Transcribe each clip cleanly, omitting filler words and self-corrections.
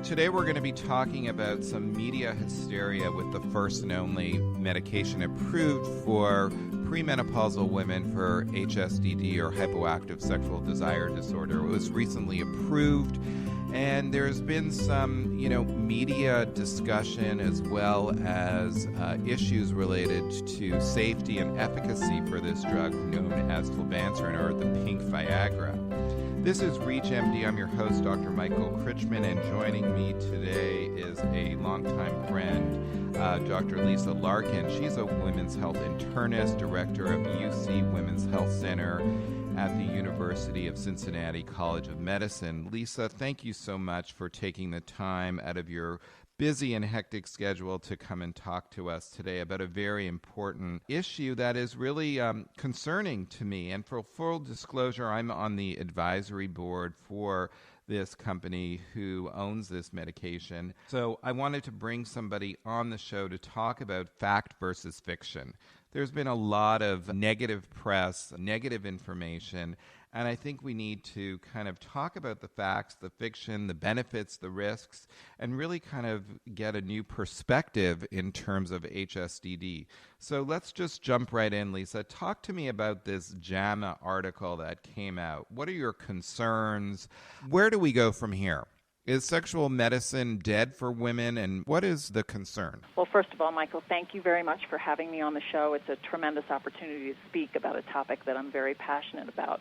Today we're going to be talking about some media hysteria with the first and only medication approved for pre-menopausal women for HSDD or Hypoactive Sexual Desire Disorder. It was recently approved, and there's been some, media discussion as well as issues related to safety and efficacy for this drug known as Flibanserin or the pink Viagra. This is ReachMD. I'm your host, Dr. Michael Krychman, and joining me today is a longtime friend, Dr. Lisa Larkin. She's a women's health internist, director of UC Women's Health Center at the University of Cincinnati College of Medicine. Lisa, thank you so much for taking the time out of your busy and hectic schedule to come and talk to us today about a very important issue that is really concerning to me. And for full disclosure, I'm on the advisory board for this company who owns this medication. So I wanted to bring somebody on the show to talk about fact versus fiction. There's been a lot of negative press, negative information, and I think we need to kind of talk about the facts, the fiction, the benefits, the risks, and really kind of get a new perspective in terms of HSDD. So let's just jump right in, Lisa. Talk to me about this JAMA article that came out. What are your concerns? Where do we go from here? Is sexual medicine dead for women, and what is the concern? Well, first of all, Michael, thank you very much for having me on the show. It's a tremendous opportunity to speak about a topic that I'm very passionate about.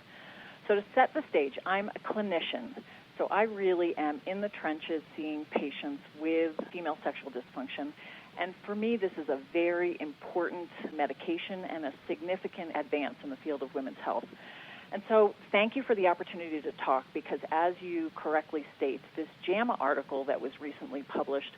So to set the stage, I'm a clinician, so I really am in the trenches seeing patients with female sexual dysfunction. And for me, this is a very important medication and a significant advance in the field of women's health. And so thank you for the opportunity to talk because, as you correctly state, this JAMA article that was recently published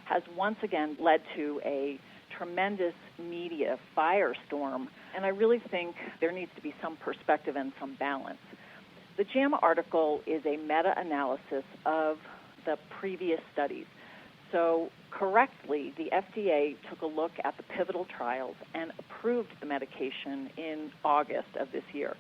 has once again led to a tremendous media firestorm, and I really think there needs to be some perspective and some balance. The JAMA article is a meta-analysis of the previous studies. So correctly, the FDA took a look at the pivotal trials and approved the medication in August of this year.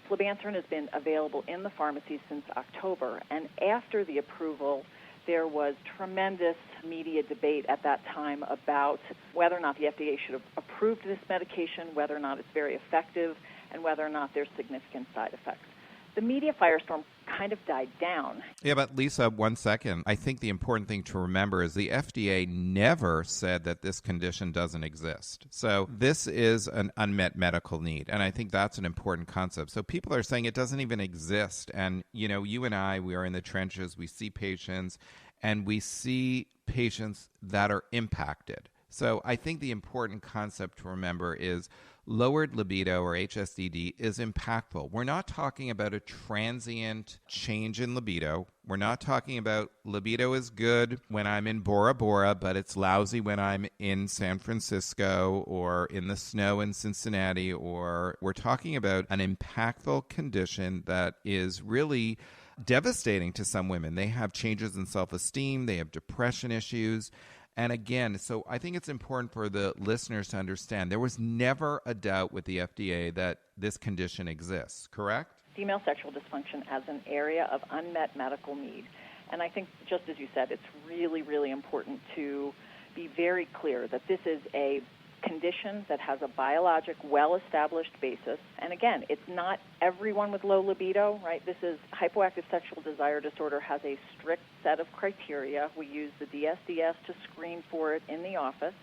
Flibanserin has been available in the pharmacies since October, and after the approval, there was tremendous media debate at that time about whether or not the FDA should have approved this medication, whether or not it's very effective, and whether or not there's significant side effects. The media firestorm kind of died down. Yeah, but Lisa, 1 second. I think the important thing to remember is the FDA never said that this condition doesn't exist. So this is an unmet medical need, and I think that's an important concept. So people are saying it doesn't even exist, and you and I, we are in the trenches, we see patients, and we see patients that are impacted. So I think the important concept to remember is lowered libido, or HSDD, is impactful. We're not talking about a transient change in libido. We're not talking about libido is good when I'm in Bora Bora, but it's lousy when I'm in San Francisco or in the snow in Cincinnati. Or we're talking about an impactful condition that is really devastating to some women. They have changes in self-esteem. They have depression issues. And again, so I think it's important for the listeners to understand there was never a doubt with the FDA that this condition exists, correct? Female sexual dysfunction as an area of unmet medical need. And I think, just as you said, it's really, really important to be very clear that this is a condition that has a biologic, well-established basis. And again, it's not everyone with low libido, right? This is hypoactive sexual desire disorder has a strict set of criteria. We use the DSDS to screen for it in the office.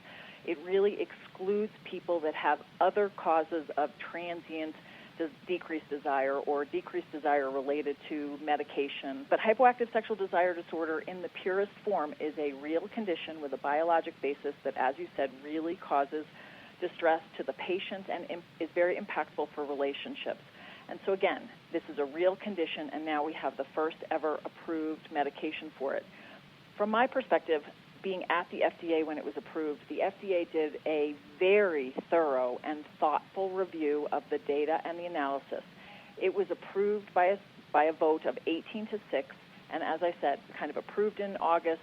It really excludes people that have other causes of transient decreased desire or decreased desire related to medication. But hypoactive sexual desire disorder in the purest form is a real condition with a biologic basis that, as you said, really causes distress to the patient and is very impactful for relationships. And so again, this is a real condition, and now we have the first ever approved medication for it. From my perspective, being at the FDA when it was approved, the FDA did a very thorough and thoughtful review of the data and the analysis. It was approved by a vote of 18-6, and as I said, kind of approved in August.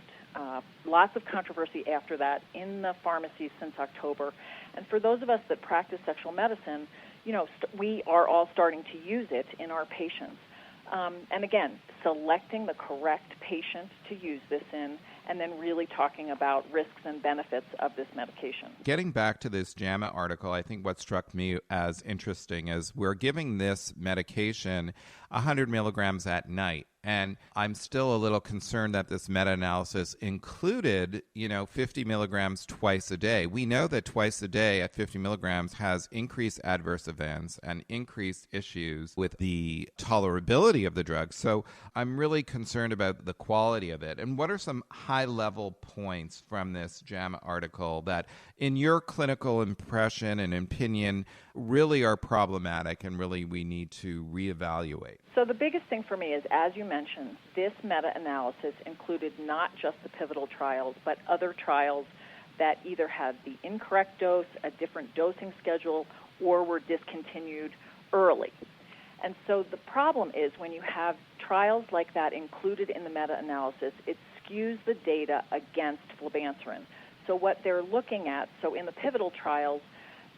Lots of controversy after that in the pharmacies since October. And for those of us that practice sexual medicine, we are all starting to use it in our patients. And again, selecting the correct patient to use this in, and then really talking about risks and benefits of this medication. Getting back to this JAMA article, I think what struck me as interesting is we're giving this medication 100 milligrams at night. And I'm still a little concerned that this meta-analysis included, 50 milligrams twice a day. We know that twice a day at 50 milligrams has increased adverse events and increased issues with the tolerability of the drug. So I'm really concerned about the quality of it. And what are some high-level points from this JAMA article that, in your clinical impression and opinion, really are problematic and really we need to reevaluate? So the biggest thing for me is, as you mentioned, this meta-analysis included not just the pivotal trials, but other trials that either had the incorrect dose, a different dosing schedule, or were discontinued early. And so the problem is when you have trials like that included in the meta-analysis, it skews the data against Flibanserin. So what they're looking at, so in the pivotal trials,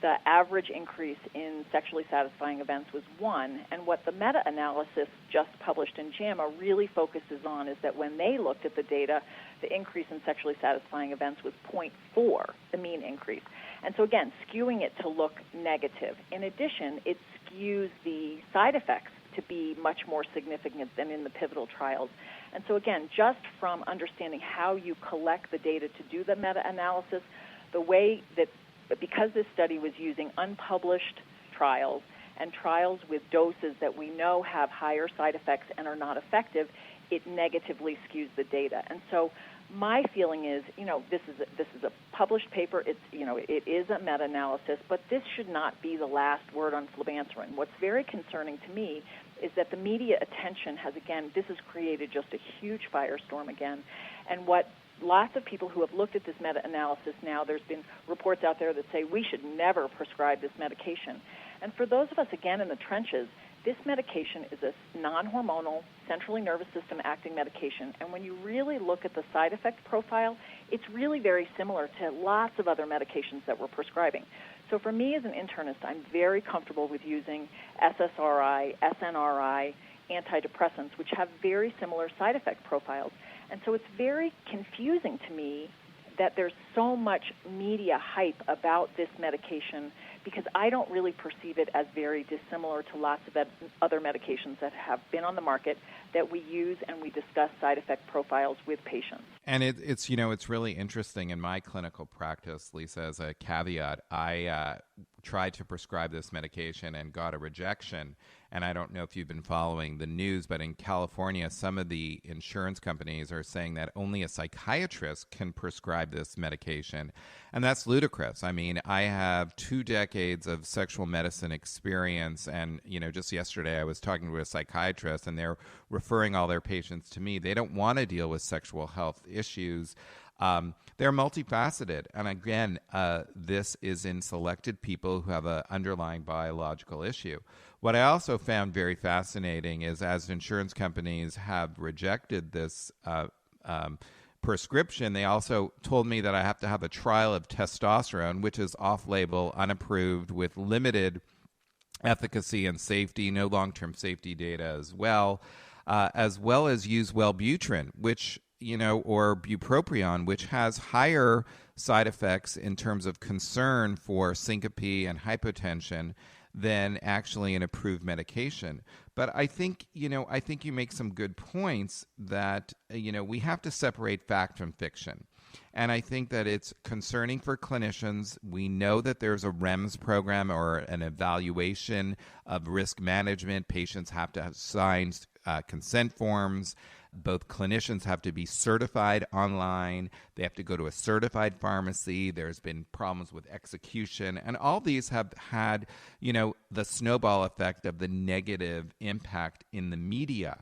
the average increase in sexually satisfying events was 1, and what the meta-analysis just published in JAMA really focuses on is that when they looked at the data, the increase in sexually satisfying events was 0.4, the mean increase. And so again, skewing it to look negative. In addition, it skews the side effects to be much more significant than in the pivotal trials. And so again, just from understanding how you collect the data to do the meta-analysis, the way that because this study was using unpublished trials and trials with doses that we know have higher side effects and are not effective, it negatively skews the data. And so my feeling is, this is a published paper. It is a meta-analysis, but this should not be the last word on Flibanserin. What's very concerning to me is that the media attention has, again, this has created just a huge firestorm again. And what lots of people who have looked at this meta-analysis now, there's been reports out there that say we should never prescribe this medication. And for those of us, again, in the trenches, this medication is a non-hormonal, centrally nervous system acting medication. And when you really look at the side effect profile, it's really very similar to lots of other medications that we're prescribing. So for me as an internist, I'm very comfortable with using SSRI, SNRI, antidepressants, which have very similar side effect profiles. And so it's very confusing to me that there's so much media hype about this medication because I don't really perceive it as very dissimilar to lots of other medications that have been on the market that we use and we discuss side effect profiles with patients. And it's really interesting in my clinical practice, Lisa, as a caveat, I tried to prescribe this medication and got a rejection. And I don't know if you've been following the news, but in California, some of the insurance companies are saying that only a psychiatrist can prescribe this medication. And that's ludicrous. I mean, I have 2 decades of sexual medicine experience. And, just yesterday I was talking to a psychiatrist and they're referring all their patients to me. They don't want to deal with sexual health issues. They're multifaceted. And again, this is in selected people who have an underlying biological issue. What I also found very fascinating is as insurance companies have rejected this prescription, they also told me that I have to have a trial of testosterone, which is off-label, unapproved, with limited efficacy and safety, no long-term safety data as well as use Wellbutrin, which or bupropion, which has higher side effects in terms of concern for syncope and hypotension than actually an approved medication. But I think you make some good points that, we have to separate fact from fiction. And I think that it's concerning for clinicians. We know that there's a REMS program or an evaluation of risk management. Patients have to have signed consent forms. Both clinicians have to be certified online. They have to go to a certified pharmacy. There's been problems with execution. And all these have had, the snowball effect of the negative impact in the media.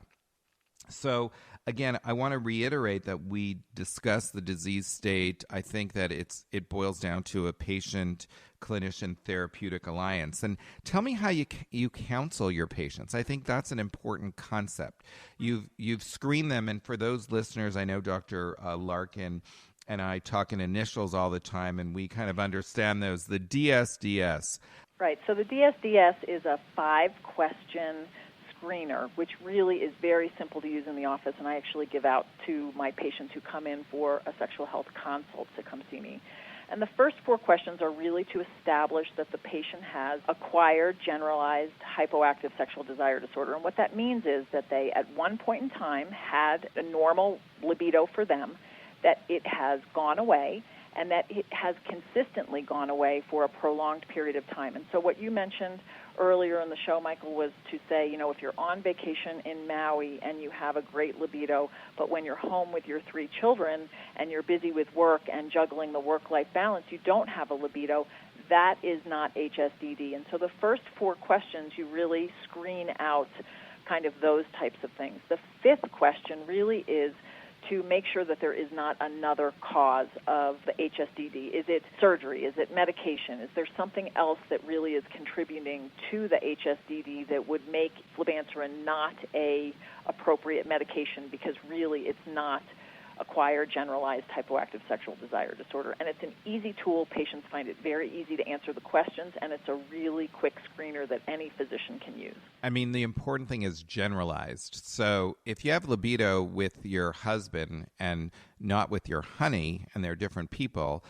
So, again, I want to reiterate that we discuss the disease state. I think that it boils down to a patient-clinician therapeutic alliance. And tell me how you counsel your patients. I think that's an important concept. You've screened them, and for those listeners, I know Dr. Larkin and I talk in initials all the time, and we kind of understand those. The DSDS. Right. So the DSDS is a 5-question screener, which really is very simple to use in the office, and I actually give out to my patients who come in for a sexual health consult to come see me. And the first 4 questions are really to establish that the patient has acquired generalized hypoactive sexual desire disorder. And what that means is that they, at one point in time, had a normal libido for them, that it has gone away, and that it has consistently gone away for a prolonged period of time. And so what you mentioned earlier in the show, Michael, was to say, if you're on vacation in Maui and you have a great libido, but when you're home with your 3 children and you're busy with work and juggling the work-life balance, you don't have a libido, that is not HSDD. And so the first 4 questions, you really screen out kind of those types of things. The 5th question really is to make sure that there is not another cause of the HSDD. Is it surgery? Is it medication? Is there something else that really is contributing to the HSDD that would make Flibanserin not a appropriate medication, because really it's not acquired generalized hypoactive sexual desire disorder? And it's an easy tool. Patients find it very easy to answer the questions, and it's a really quick screener that any physician can use. I mean, the important thing is generalized. So if you have libido with your husband and not with your honey, and they're different people,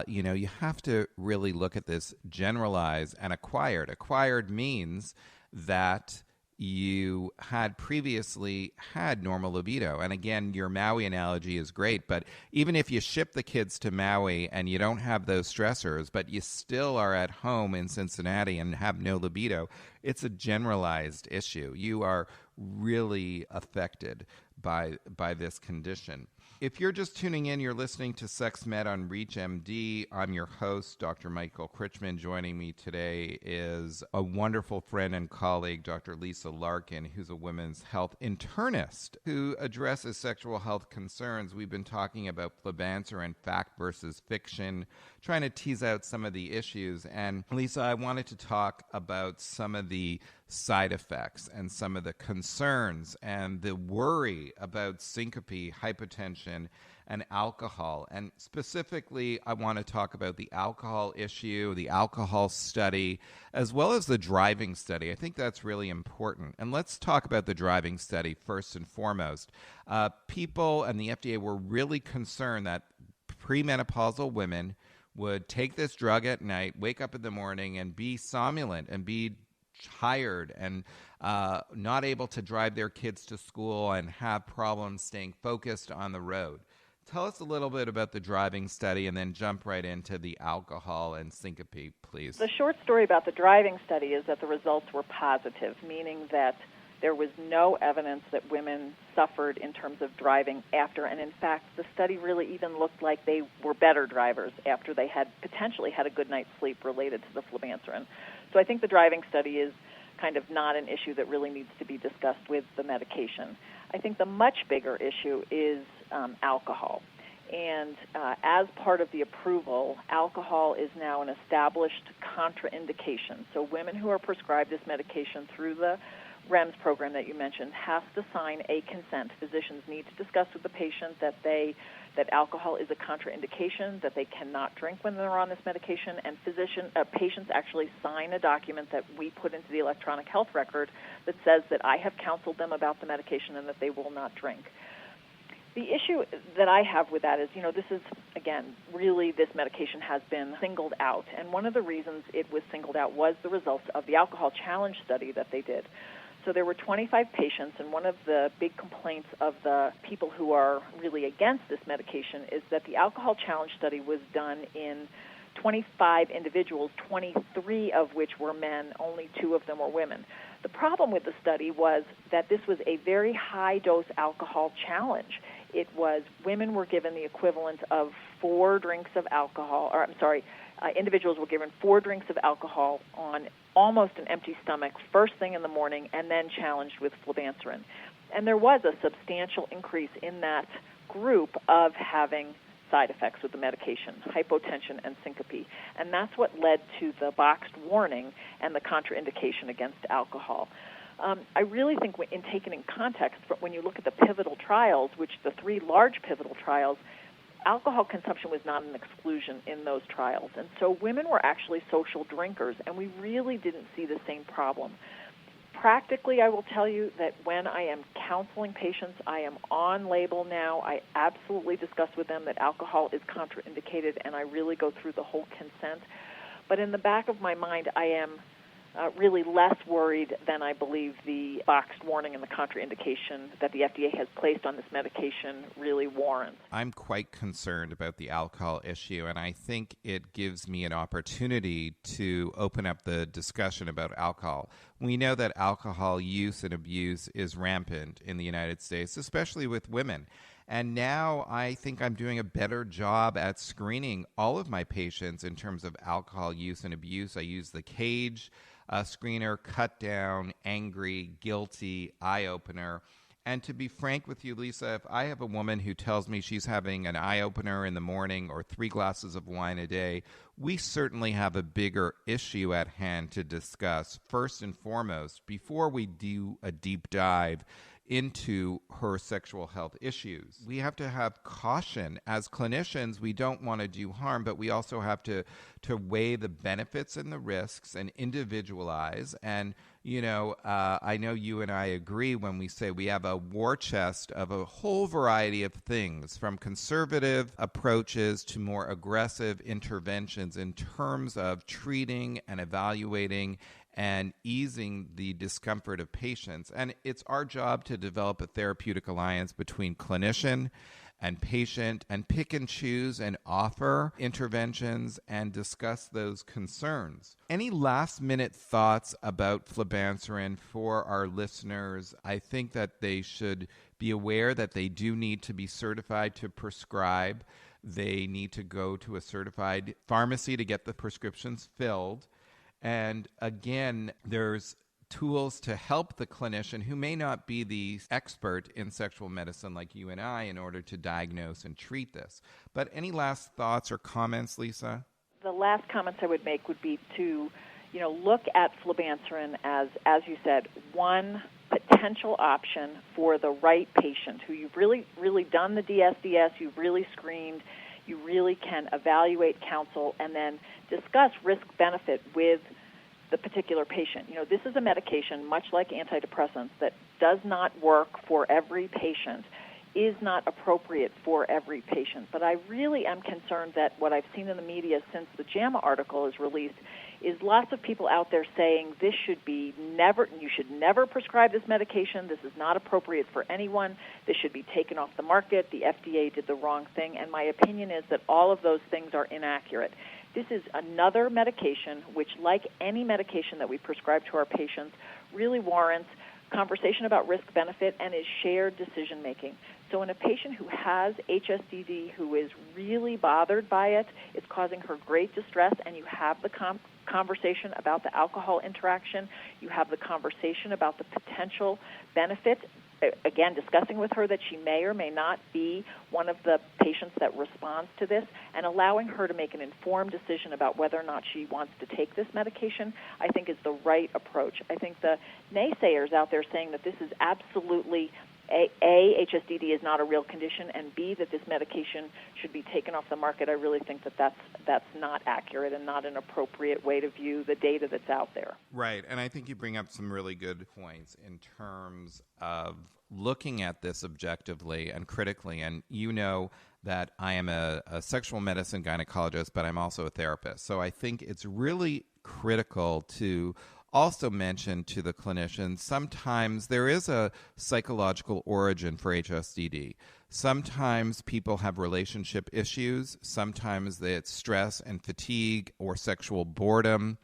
you have to really look at this generalized and acquired. Acquired means that you had previously had normal libido. And again, your Maui analogy is great, but even if you ship the kids to Maui and you don't have those stressors, but you still are at home in Cincinnati and have no libido, it's a generalized issue. You are really affected by this condition. If you're just tuning in, you're listening to Sex Med on ReachMD. I'm your host, Dr. Michael Krychman. Joining me today is a wonderful friend and colleague, Dr. Lisa Larkin, who's a women's health internist who addresses sexual health concerns. We've been talking about Flibanserin, fact versus fiction, trying to tease out some of the issues. And Lisa, I wanted to talk about some of the side effects and some of the concerns and the worry about syncope, hypotension, and alcohol. And specifically, I want to talk about the alcohol issue, the alcohol study, as well as the driving study. I think that's really important. And let's talk about the driving study first and foremost. People and the FDA were really concerned that pre-menopausal women would take this drug at night, wake up in the morning, and be somnolent and be tired and not able to drive their kids to school and have problems staying focused on the road. Tell us a little bit about the driving study and then jump right into the alcohol and syncope, please. The short story about the driving study is that the results were positive, meaning that there was no evidence that women suffered in terms of driving after, and in fact, the study really even looked like they were better drivers after they had potentially had a good night's sleep related to the Flibanserin. So I think the driving study is kind of not an issue that really needs to be discussed with the medication. I think the much bigger issue is alcohol. And as part of the approval, alcohol is now an established contraindication. So women who are prescribed this medication through the REMS program that you mentioned have to sign a consent. Physicians need to discuss with the patient that alcohol is a contraindication, that they cannot drink when they're on this medication, and patients actually sign a document that we put into the electronic health record that says that I have counseled them about the medication and that they will not drink. The issue that I have with that is, this is, again, really this medication has been singled out, and one of the reasons it was singled out was the results of the alcohol challenge study that they did. So there were 25 patients, and one of the big complaints of the people who are really against this medication is that the alcohol challenge study was done in 25 individuals, 23 of which were men, only 2 of them were women. The problem with the study was that this was a very high-dose alcohol challenge. It was women were given the equivalent of 4 drinks of alcohol, individuals were given 4 drinks of alcohol on almost an empty stomach first thing in the morning and then challenged with Flibanserin. And there was a substantial increase in that group of having side effects with the medication, hypotension and syncope. And that's what led to the boxed warning and the contraindication against alcohol. I really think in taken in context, when you look at the pivotal trials, which the 3 large pivotal trials, alcohol consumption was not an exclusion in those trials. And so women were actually social drinkers, and we really didn't see the same problem. Practically, I will tell you that when I am counseling patients, I am on label now. I absolutely discuss with them that alcohol is contraindicated, and I really go through the whole consent. But in the back of my mind, I am really less worried than I believe the boxed warning and the contraindication that the FDA has placed on this medication really warrants. I'm quite concerned about the alcohol issue, and I think it gives me an opportunity to open up the discussion about alcohol. We know that alcohol use and abuse is rampant in the United States, especially with women. And now I think I'm doing a better job at screening all of my patients in terms of alcohol use and abuse. I use the CAGE screener, cut down, angry, guilty, eye-opener. And to be frank with you, Lisa, if I have a woman who tells me she's having an eye-opener in the morning or 3 glasses of wine a day, we certainly have a bigger issue at hand to discuss, first and foremost, before we do a deep dive into her sexual health issues. We have to have caution. As clinicians, we don't want to do harm, but we also have to weigh the benefits and the risks and individualize. And, I know you and I agree when we say we have a war chest of a whole variety of things, from conservative approaches to more aggressive interventions in terms of treating and evaluating and easing the discomfort of patients. And it's our job to develop a therapeutic alliance between clinician and patient and pick and choose and offer interventions and discuss those concerns. Any last-minute thoughts about Flibanserin for our listeners? I think that they should be aware that they do need to be certified to prescribe. They need to go to a certified pharmacy to get the prescriptions filled. And again, there's tools to help the clinician who may not be the expert in sexual medicine like you and I in order to diagnose and treat this. But any last thoughts or comments, Lisa? The last comments I would make would be to, look at Flibanserin as you said, one potential option for the right patient who you've really, really done the DSDS, you've really screened, you really can evaluate, counsel, and then discuss risk-benefit with the particular patient. This is a medication, much like antidepressants, that does not work for every patient, is not appropriate for every patient. But I really am concerned that what I've seen in the media since the JAMA article is released is lots of people out there saying you should never prescribe this medication, this is not appropriate for anyone, this should be taken off the market, the FDA did the wrong thing, and my opinion is that all of those things are inaccurate. This is another medication which, like any medication that we prescribe to our patients, really warrants conversation about risk-benefit and is shared decision-making. So in a patient who has HSDD, who is really bothered by it, it's causing her great distress, and you have the conversation about the alcohol interaction, you have the conversation about the potential benefit, again, discussing with her that she may or may not be one of the patients that responds to this, and allowing her to make an informed decision about whether or not she wants to take this medication, I think is the right approach. I think the naysayers out there saying that this is absolutely HSDD is not a real condition, and B, that this medication should be taken off the market, I really think that that's not accurate and not an appropriate way to view the data that's out there. Right, and I think you bring up some really good points in terms of looking at this objectively and critically, and you know that I am a sexual medicine gynecologist, but I'm also a therapist. So I think it's really critical to also mention to the clinicians, sometimes there is a psychological origin for HSDD. Sometimes people have relationship issues. Sometimes it's stress and fatigue or sexual boredom.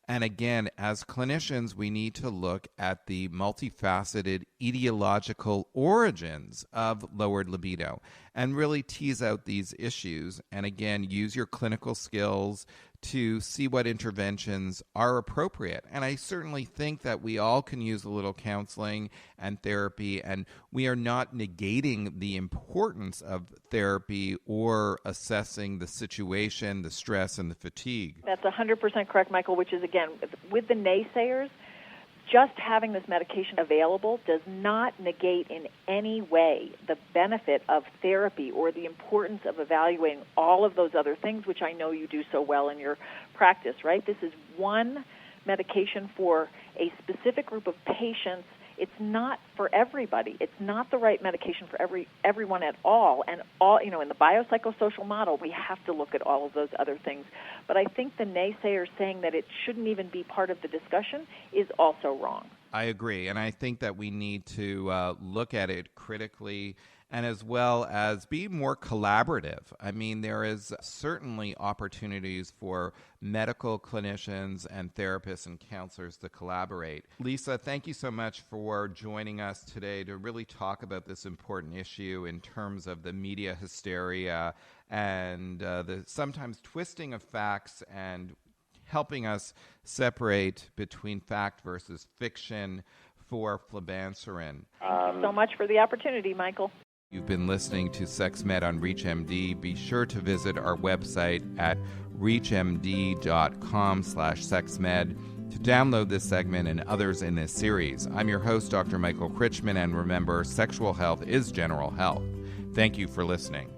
And again, as clinicians, we need to look at the multifaceted etiological origins of lowered libido and really tease out these issues. And again, use your clinical skills to see what interventions are appropriate. And I certainly think that we all can use a little counseling and therapy, and we are not negating the importance of therapy or assessing the situation, the stress, and the fatigue. That's 100% correct, Michael, which is, again, with the naysayers, just having this medication available does not negate in any way the benefit of therapy or the importance of evaluating all of those other things, which I know you do so well in your practice, right? This is one medication for a specific group of patients, it's not for everybody. It's not the right medication for everyone at all. And in the biopsychosocial model, we have to look at all of those other things. But I think the naysayers saying that it shouldn't even be part of the discussion is also wrong. I agree, and I think that we need to look at it critically and as well as be more collaborative. I mean, there is certainly opportunities for medical clinicians and therapists and counselors to collaborate. Lisa, thank you so much for joining us today to really talk about this important issue in terms of the media hysteria and the sometimes twisting of facts and helping us separate between fact versus fiction for Flibanserin. Thank you so much for the opportunity, Michael. You've been listening to SexMed on ReachMD. Be sure to visit our website at reachmd.com/sexmed to download this segment and others in this series. I'm your host, Dr. Michael Krychman, and remember, sexual health is general health. Thank you for listening.